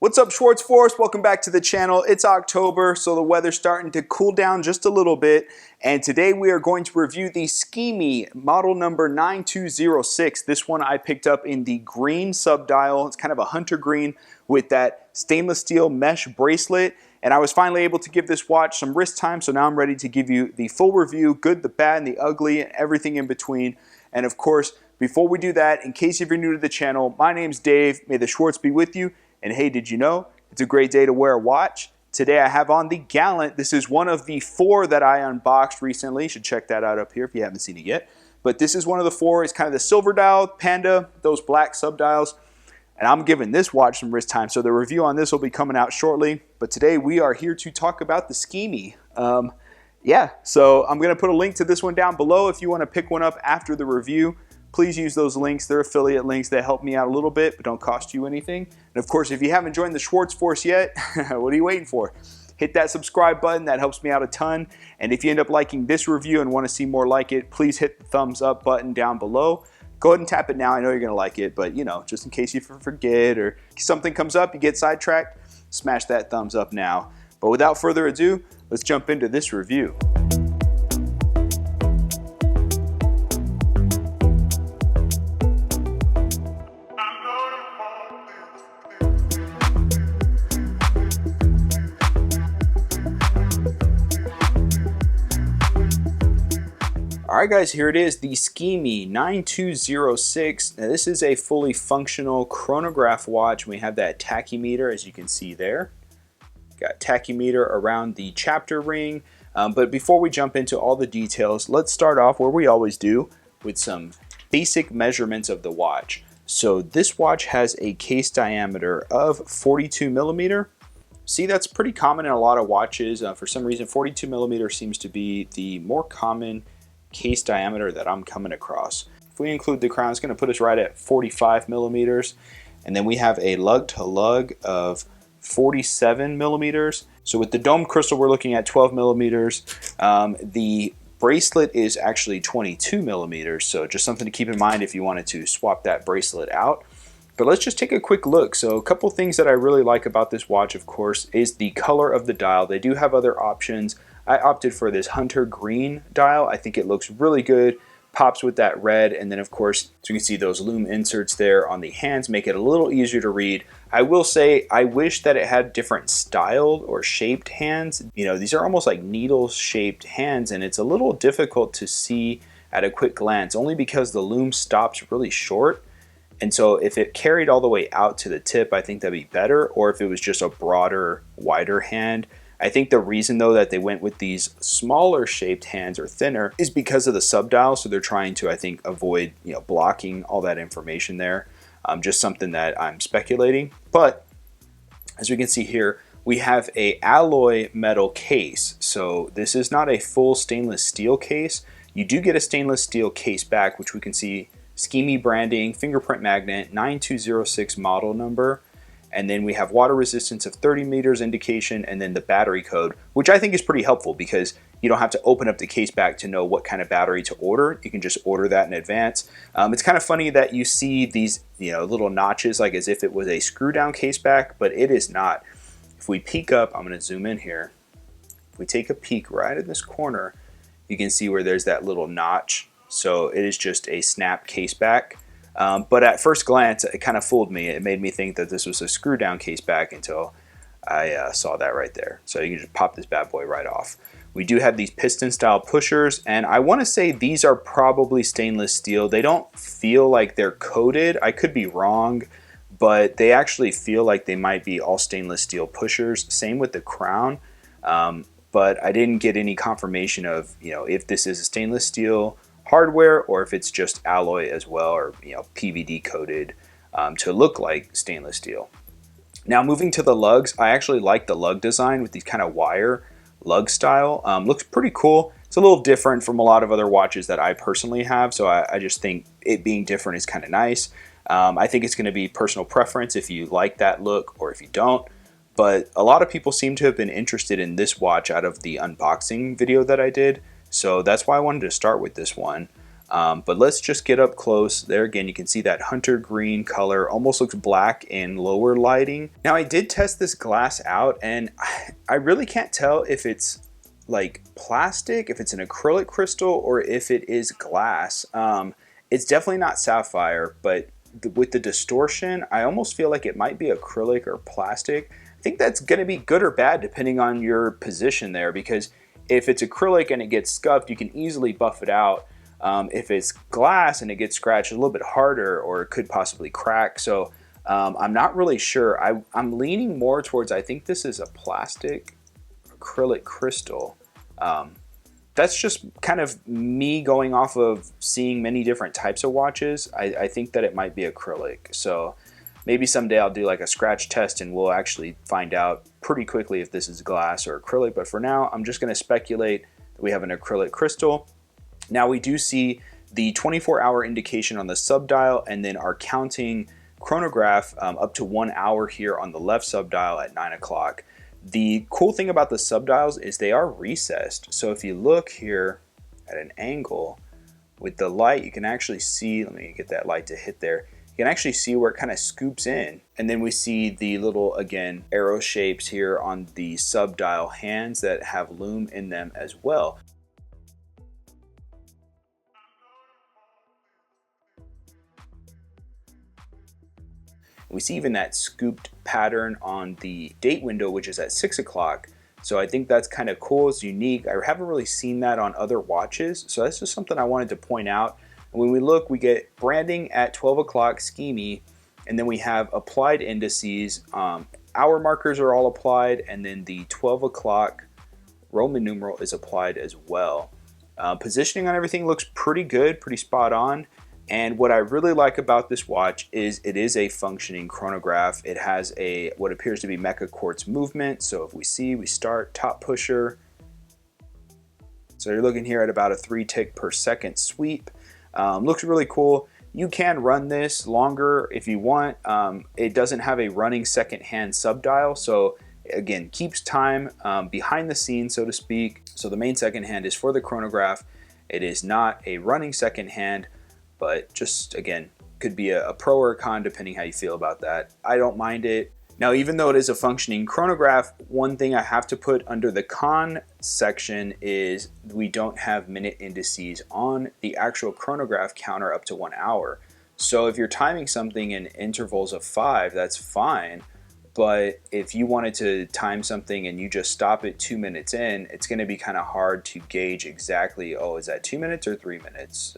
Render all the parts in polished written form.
What's up, Schwartz Force? Welcome back to the channel. It's October, so the weather's starting to cool down just a little bit. And today we are going to review the SKMEI model number 9206. This one I picked up in the green subdial. It's kind of a hunter green with that stainless steel mesh bracelet. And I was finally able to give this watch some wrist time, so now I'm ready to give you the full review, good, the bad, and the ugly, and everything in between. And of course, before we do that, in case if you're new to the channel, my name's Dave. May the Schwartz be with you. And hey, did you know it's a great day to wear a watch? Today I have on the Gallant. This is one of the 4 that I unboxed recently. You should check that out up here if you haven't seen it yet. But this is one of the 4. It's kind of the silver dial, Panda, those black subdials. And I'm giving this watch some wrist time, so the review on this will be coming out shortly. But today we are here to talk about the SKMEI. So I'm going to put a link to this one down below if you want to pick one up after the review. Please use those links. They're affiliate links that help me out a little bit, but don't cost you anything. And of course, if you haven't joined the Schwartz Force yet, what are you waiting for? Hit that subscribe button. That helps me out a ton. And if you end up liking this review and want to see more like it, please hit the thumbs up button down below. Go ahead and tap it now. I know you're going to like it, but just in case you forget or something comes up, you get sidetracked, smash that thumbs up now. But without further ado, let's jump into this review. Alright guys, here it is, the SKMEI 9206. Now this is a fully functional chronograph watch. We have that tachymeter, as you can see there. Got tachymeter around the chapter ring. But before we jump into all the details, let's start off where we always do with some basic measurements of the watch. So this watch has a case diameter of 42 millimeter. See, that's pretty common in a lot of watches. For some reason, 42 millimeter seems to be the more common case diameter that I'm coming across. If we include the crown, it's going to put us right at 45 millimeters. And then we have a lug to lug of 47 millimeters. So with the dome crystal, we're looking at 12 millimeters. The bracelet is actually 22 millimeters. So just something to keep in mind if you wanted to swap that bracelet out. But let's just take a quick look. So a couple things that I really like about this watch, of course, is the color of the dial. They do have other options. I opted for this hunter green dial. I think it looks really good, pops with that red, and then of course, so you can see those lume inserts there on the hands make it a little easier to read. I will say, I wish that it had different styled or shaped hands. These are almost like needle shaped hands, and it's a little difficult to see at a quick glance, only because the lume stops really short. And so if it carried all the way out to the tip, I think that'd be better, or if it was just a broader, wider hand. I think the reason though that they went with these smaller shaped hands or thinner is because of the subdial. So they're trying to, I think, avoid blocking all that information there. Just something that I'm speculating. But as we can see here, we have a alloy metal case. So this is not a full stainless steel case. You do get a stainless steel case back, which we can see SKMEI branding, fingerprint magnet, 9206 model number. And then we have water resistance of 30 meters indication, and then the battery code, which I think is pretty helpful because you don't have to open up the case back to know what kind of battery to order. You can just order that in advance. It's kind of funny that you see these little notches like as if it was a screw down case back, but it is not. If we peek up, I'm going to zoom in here. If we take a peek right in this corner, you can see where there's that little notch. So it is just a snap case back. But at first glance, it kind of fooled me. It made me think that this was a screw down case back until I saw that right there. So you can just pop this bad boy right off. We do have these piston style pushers, and I want to say these are probably stainless steel. They don't feel like they're coated. I could be wrong, but they actually feel like they might be all stainless steel pushers. Same with the crown, but I didn't get any confirmation of if this is a stainless steel hardware or if it's just alloy as well, or PVD coated to look like stainless steel. Now moving to the lugs, I actually like the lug design with these kind of wire lug style. Looks pretty cool. It's a little different from a lot of other watches that I personally have, so I just think it being different is kind of nice. I think it's going to be personal preference if you like that look or if you don't. But a lot of people seem to have been interested in this watch out of the unboxing video that I did. So that's why I wanted to start with this one. But let's just get up close. There again, you can see that hunter green color, almost looks black in lower lighting. Now I did test this glass out and I really can't tell if it's like plastic, if it's an acrylic crystal, or if it is glass. It's definitely not sapphire, but with the distortion, I almost feel like it might be acrylic or plastic. I think that's going to be good or bad depending on your position there, because if it's acrylic and it gets scuffed, you can easily buff it out. If it's glass and it gets scratched, a little bit harder, or it could possibly crack. So I'm not really sure. I'm leaning more towards, I think this is a plastic acrylic crystal. That's just kind of me going off of seeing many different types of watches. I think that it might be acrylic. So maybe someday I'll do like a scratch test and we'll actually find out pretty quickly if this is glass or acrylic. But for now, I'm just going to speculate that we have an acrylic crystal. Now we do see the 24-hour indication on the subdial, and then our counting chronograph up to 1 hour here on the left subdial at 9 o'clock. The cool thing about the subdials is they are recessed. So if you look here at an angle with the light, you can actually see, let me get that light to hit there. You can actually see where it kind of scoops in. And then we see the little, again, arrow shapes here on the subdial hands that have lume in them as well. We see even that scooped pattern on the date window, which is at 6 o'clock. So I think that's kind of cool. It's unique. I haven't really seen that on other watches. So that's just something I wanted to point out. And when we look, we get branding at 12 o'clock SKMEI, and then we have applied indices. Hour markers are all applied, and then the 12 o'clock Roman numeral is applied as well. Positioning on everything looks pretty good, pretty spot on. And what I really like about this watch is it is a functioning chronograph. It has a what appears to be Mecha-Quartz movement. So if we see, we start top pusher. So you're looking here at about a 3 tick per second sweep. Looks really cool. You can run this longer if you want. It doesn't have a running second hand subdial. So again, keeps time behind the scenes, so to speak. So the main second hand is for the chronograph. It is not a running second hand, but just, again, could be a pro or a con depending how you feel about that. I don't mind it. Now, even though it is a functioning chronograph, one thing I have to put under the con section is we don't have minute indices on the actual chronograph counter up to 1 hour. So if you're timing something in intervals of 5, that's fine. But if you wanted to time something and you just stop it 2 minutes in, it's going to be kind of hard to gauge exactly, oh, is that 2 minutes or 3 minutes,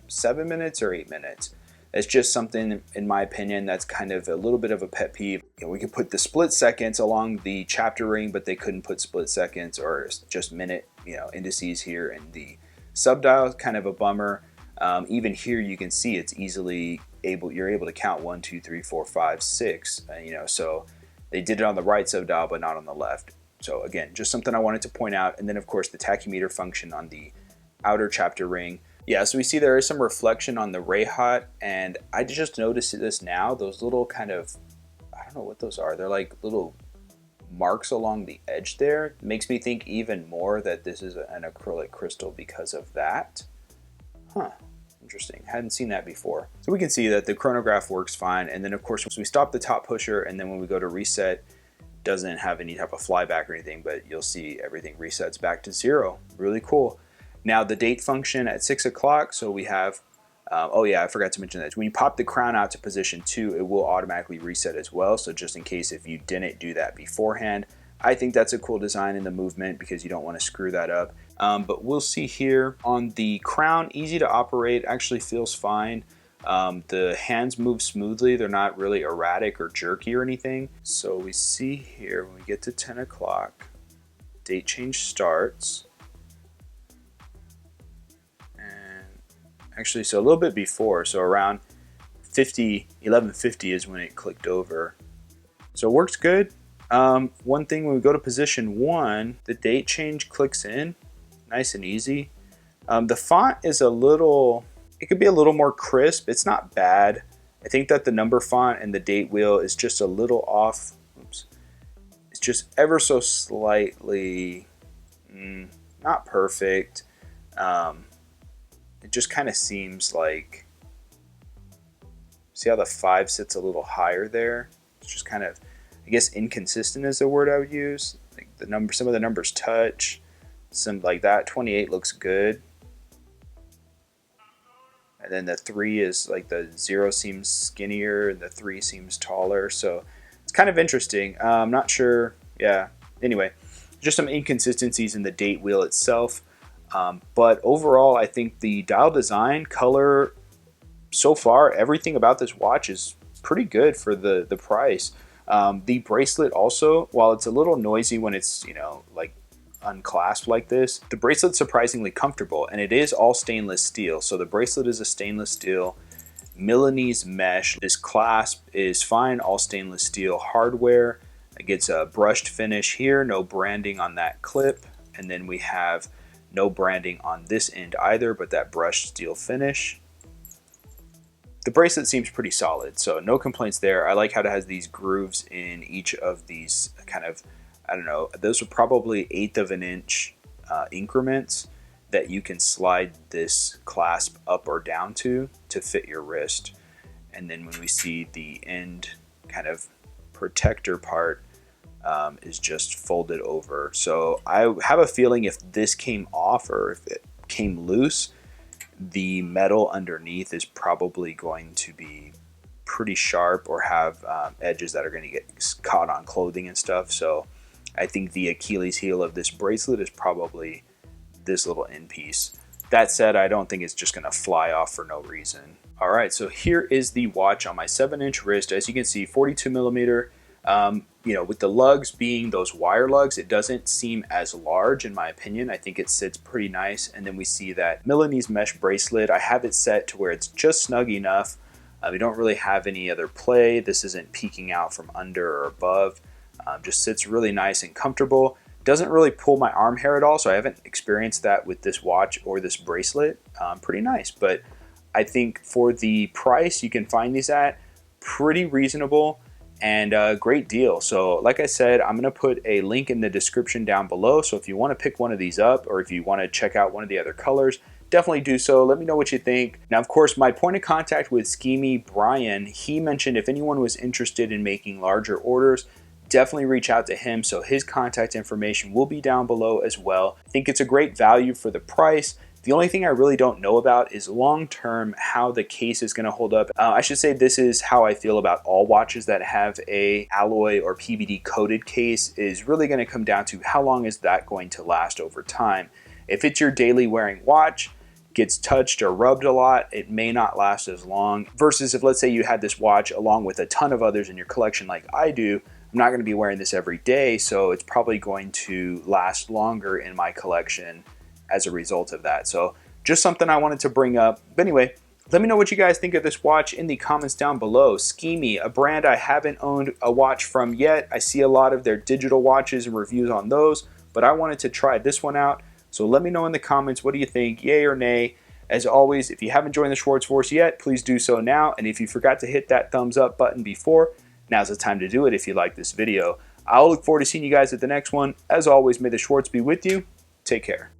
7 minutes or 8 minutes? It's just something, in my opinion, that's kind of a little bit of a pet peeve. You know, we could put the split seconds along the chapter ring, but they couldn't put split seconds or just minute, indices here in the subdial. Kind of a bummer. Even here, you can see it's easily you're able to count 1, 2, 3, 4, 5, 6. So they did it on the right subdial, but not on the left. So again, just something I wanted to point out. And then of course the tachymeter function on the outer chapter ring. Yeah, so we see there is some reflection on the Rayhot, and I just noticed this now. Those little kind of, I don't know what those are. They're like little marks along the edge there. It makes me think even more that this is an acrylic crystal because of that. Huh. Interesting. Hadn't seen that before. So we can see that the chronograph works fine. And then of course, once we stop the top pusher, and then when we go to reset, doesn't have any type of flyback or anything, but you'll see everything resets back to 0. Really cool. Now the date function at 6 o'clock. So we have, oh yeah, I forgot to mention that. When you pop the crown out to position 2, it will automatically reset as well. So just in case if you didn't do that beforehand, I think that's a cool design in the movement because you don't want to screw that up. But we'll see here on the crown, easy to operate, actually feels fine. The hands move smoothly. They're not really erratic or jerky or anything. So we see here when we get to 10 o'clock, date change starts. And actually, so a little bit before, so around 11:50 is when it clicked over. So it works good. One thing, when we go to position 1, the date change clicks in. Nice and easy. The font is it could be a little more crisp. It's not bad. I think that the number font and the date wheel is just a little off. Oops. It's just ever so slightly not perfect. it just kind of seems like, see how the 5 sits a little higher there? It's just kind of, I guess inconsistent is the word I would use. Like the number, some of the numbers touch, some like that. 28 looks good. And then the 3 is like the 0 seems skinnier and the 3 seems taller. So it's kind of interesting. I'm not sure. Yeah. Anyway, just some inconsistencies in the date wheel itself. But overall, I think the dial design, color, so far, everything about this watch is pretty good for the price. The bracelet also, while it's a little noisy when it's, you know, like unclasped like this, the bracelet's surprisingly comfortable, and it is all stainless steel. So the bracelet is a stainless steel Milanese mesh. This clasp is fine, all stainless steel hardware. It gets a brushed finish here, no branding on that clip, and then we have no branding on this end either, but that brushed steel finish. The bracelet seems pretty solid, so no complaints there. I like how it has these grooves in each of these kind of, I don't know, those are probably 1/8 of an inch increments that you can slide this clasp up or down to fit your wrist. And then when we see the end kind of protector part is just folded over. So I have a feeling if this came off or if it came loose, the metal underneath is probably going to be pretty sharp or have edges that are going to get caught on clothing and stuff. So I think the Achilles heel of this bracelet is probably this little end piece. That said, I don't think it's just going to fly off for no reason. All right, so here is the watch on my 7-inch wrist. As you can see, 42 millimeter. You know, with the lugs being those wire lugs, it doesn't seem as large in my opinion. I think it sits pretty nice. And then we see that Milanese mesh bracelet. I have it set to where it's just snug enough. We don't really have any other play. This isn't peeking out from under or above. Just sits really nice and comfortable. Doesn't really pull my arm hair at all, so I haven't experienced that with this watch or this bracelet. Pretty nice, but I think for the price you can find these at, pretty reasonable and a great deal. So like I said, I'm gonna put a link in the description down below, so if you want to pick one of these up or if you want to check out one of the other colors, definitely do so. Let me know what you think. Now, of course, my point of contact with SKMEI, Brian, he mentioned if anyone was interested in making larger orders, definitely reach out to him. So his contact information will be down below as well. I think it's a great value for the price. The only thing I really don't know about is long-term how the case is going to hold up. I should say this is how I feel about all watches that have a alloy or PVD coated case, is really going to come down to how long is that going to last over time. If it's your daily wearing watch, gets touched or rubbed a lot, it may not last as long, versus if let's say you had this watch along with a ton of others in your collection like I do. I'm not going to be wearing this every day, so it's probably going to last longer in my collection as a result of that. So just something I wanted to bring up. But anyway, let me know what you guys think of this watch in the comments down below. SKMEI, a brand I haven't owned a watch from yet. I see a lot of their digital watches and reviews on those, but I wanted to try this one out. So let me know in the comments, what do you think, yay or nay? As always, if you haven't joined the Schwartz Force yet, please do so now. And if you forgot to hit that thumbs up button before, now's the time to do it if you like this video. I'll look forward to seeing you guys at the next one. As always, may the Schwartz be with you. Take care.